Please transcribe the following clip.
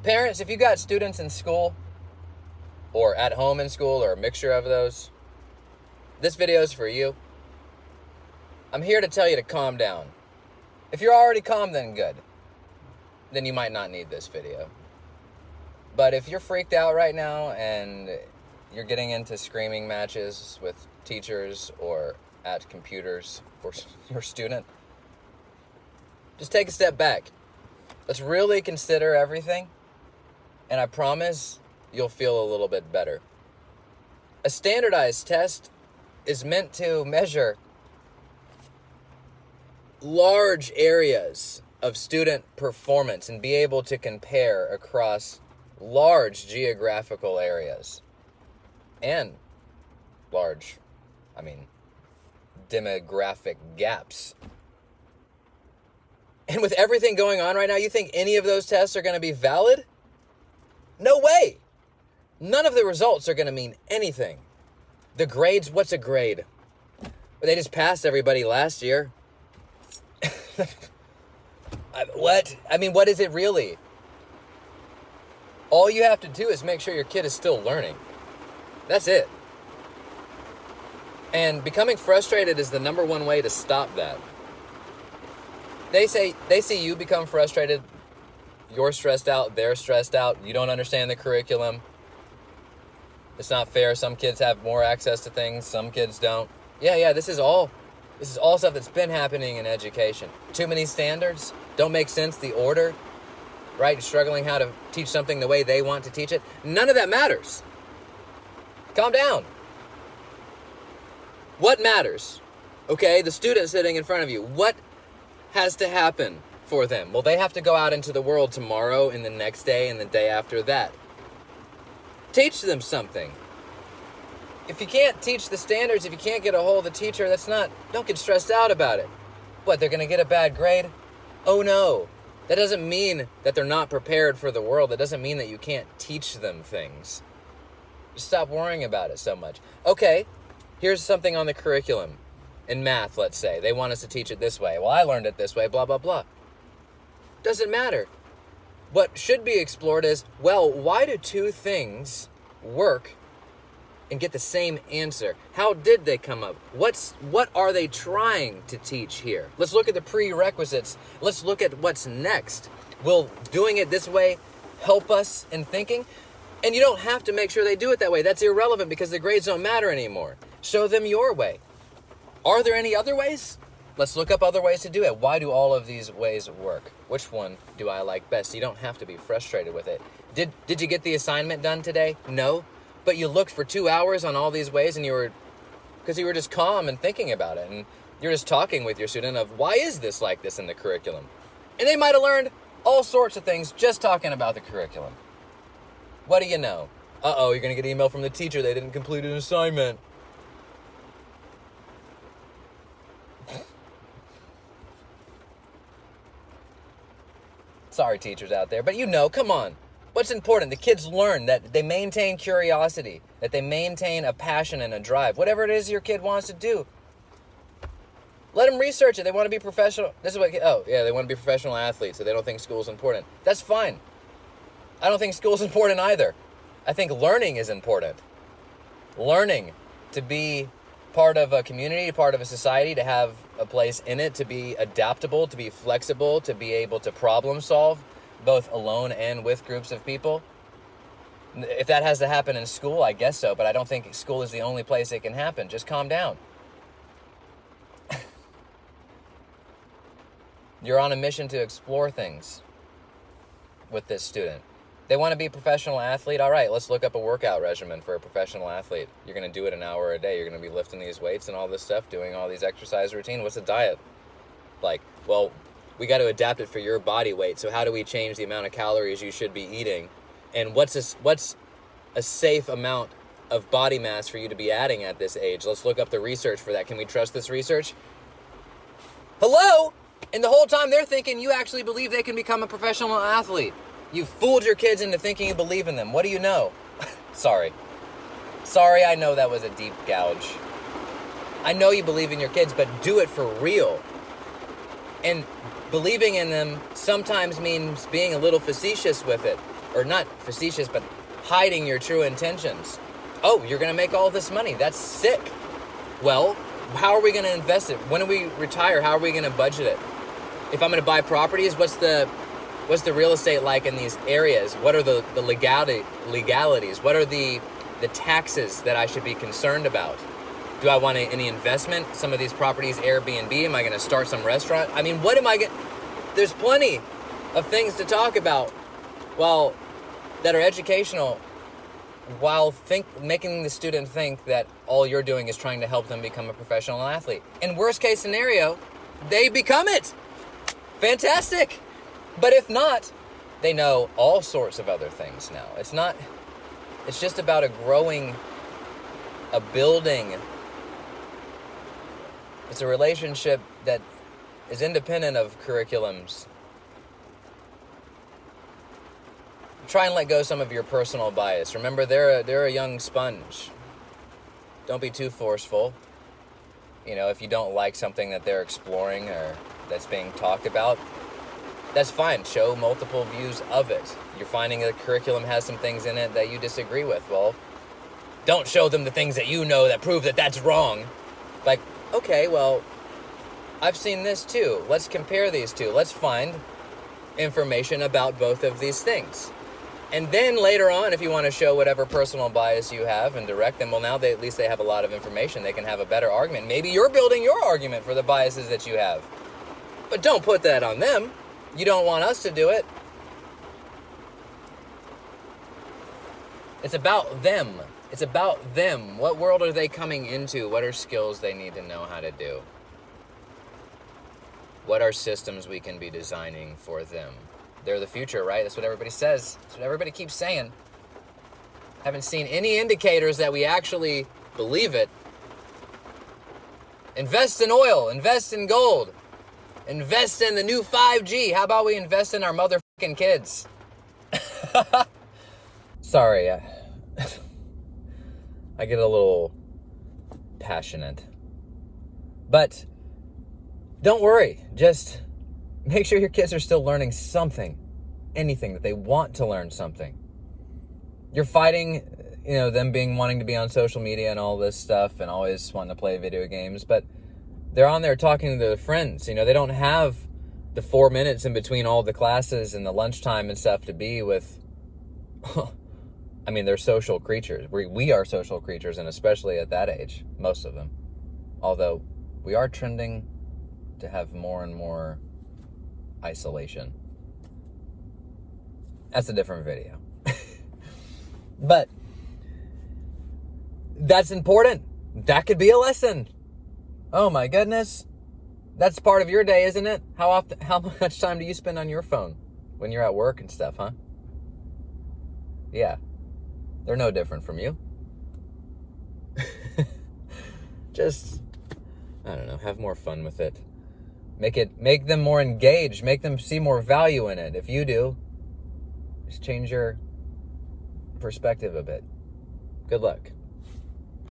Parents, if you got students in school or at home in school or a mixture of those, this video is for you. I'm here to tell you to calm down. If you're already calm, then good. Then you might not need this video. But if you're freaked out right now and you're getting into screaming matches with teachers or at computers or your student, just take a step back. Let's really consider everything, and I promise you'll feel a little bit better. A standardized test is meant to measure large areas of student performance and be able to compare across large geographical areas and large, demographic gaps. And with everything going on right now, you think any of those tests are going to be valid? No way. None of the results are going to mean anything. The grades, what's a grade? They just passed everybody last year. What? What is it really? All you have to do is make sure your kid is still learning. That's it. And becoming frustrated is the number one way to stop that. They see you become frustrated, you're stressed out, they're stressed out, you don't understand the curriculum. It's not fair. Some kids have more access to things, some kids don't. Yeah, this is all stuff that's been happening in education. Too many standards, don't make sense, the order, right? Struggling how to teach something the way they want to teach it. None of that matters. Calm down. What matters? Okay, the student sitting in front of you, what has to happen for them? Well, they have to go out into the world tomorrow and the next day and the day after that. Teach them something. If you can't teach the standards, if you can't get a hold of the teacher, don't get stressed out about it. What, they're going to get a bad grade? Oh no. That doesn't mean that they're not prepared for the world. That doesn't mean that you can't teach them things. Just stop worrying about it so much. Okay, here's something on the curriculum. In math, let's say. They want us to teach it this way. Well, I learned it this way, blah, blah, blah. Doesn't matter. What should be explored is, well, why do two things work and get the same answer? How did they come up? What are they trying to teach here? Let's look at the prerequisites. Let's look at what's next. Will doing it this way help us in thinking? And you don't have to make sure they do it that way. That's irrelevant because the grades don't matter anymore. Show them your way. Are there any other ways? Let's look up other ways to do it. Why do all of these ways work? Which one do I like best? You don't have to be frustrated with it. Did you get the assignment done today? No. But you looked for 2 hours on all these ways and you were just calm and thinking about it. And you're just talking with your student of why is this like this in the curriculum? And they might have learned all sorts of things just talking about the curriculum. What do you know? Uh-oh, you're going to get an email from the teacher. They didn't complete an assignment. Sorry, teachers out there, but come on. What's important? The kids learn that they maintain curiosity, that they maintain a passion and a drive. Whatever it is your kid wants to do. Let them research it. They want to be professional. They want to be professional athletes, so they don't think school's important. That's fine. I don't think school's important either. I think learning is important. Learning to be part of a community, part of a society, to have a place in it, to be adaptable, to be flexible, to be able to problem solve, both alone and with groups of people. If that has to happen in school, I guess so, but I don't think school is the only place it can happen. Just calm down. You're on a mission to explore things with this student. They want to be a professional athlete. All right, let's look up a workout regimen for a professional athlete. You're going to do it an hour a day. You're going to be lifting these weights and all this stuff, doing all these exercise routine. What's a diet like? Well, we got to adapt it for your body weight. So how do we change the amount of calories you should be eating? And what's a safe amount of body mass for you to be adding at this age? Let's look up the research for that. Can we trust this research? Hello? And the whole time they're thinking you actually believe they can become a professional athlete. You fooled your kids into thinking you believe in them. What do you know? Sorry, I know that was a deep gouge. I know you believe in your kids, but do it for real. And believing in them sometimes means being a little facetious with it. Or not facetious, but hiding your true intentions. Oh, you're going to make all this money. That's sick. Well, how are we going to invest it? When we retire, how are we going to budget it? If I'm going to buy properties, what's the real estate like in these areas? What are the legalities? What are the taxes that I should be concerned about? Do I want any investment? Some of these properties, Airbnb, am I going to start some restaurant? I mean, what am I going to... There's plenty of things to talk about that are educational, while making the student think that all you're doing is trying to help them become a professional athlete. In worst case scenario, they become it. Fantastic. But if not, they know all sorts of other things now. It's just about a building. It's a relationship that is independent of curriculums. Try and let go some of your personal bias. Remember, they're a young sponge. Don't be too forceful. If you don't like something that they're exploring or that's being talked about, that's fine. Show multiple views of it. You're finding that the curriculum has some things in it that you disagree with. Well, don't show them the things that you know that prove that that's wrong. Like, okay, well, I've seen this too. Let's compare these two. Let's find information about both of these things. And then later on, if you want to show whatever personal bias you have and direct them, well, now at least they have a lot of information. They can have a better argument. Maybe you're building your argument for the biases that you have. But don't put that on them. You don't want us to do it. It's about them. It's about them. What world are they coming into? What are skills they need to know how to do? What are systems we can be designing for them? They're the future, right? That's what everybody says. That's what everybody keeps saying. Haven't seen any indicators that we actually believe it. Invest in oil. Invest in gold. Invest in the new 5G. How about we invest in our motherfucking kids? Sorry. I get a little passionate. But don't worry. Just make sure your kids are still learning something, anything, that they want to learn something. You're fighting, them wanting to be on social media and all this stuff and always wanting to play video games, but they're on there talking to their friends. They don't have the 4 minutes in between all the classes and the lunchtime and stuff to be with. They're social creatures. We are social creatures, and especially at that age, most of them. Although we are trending to have more and more isolation. That's a different video. But that's important. That could be a lesson. Oh my goodness. That's part of your day, isn't it? How much time do you spend on your phone when you're at work and stuff, huh? Yeah. They're no different from you. Just, I don't know, have more fun with it. Make them more engaged. Make them see more value in it. If you do, just change your perspective a bit. Good luck.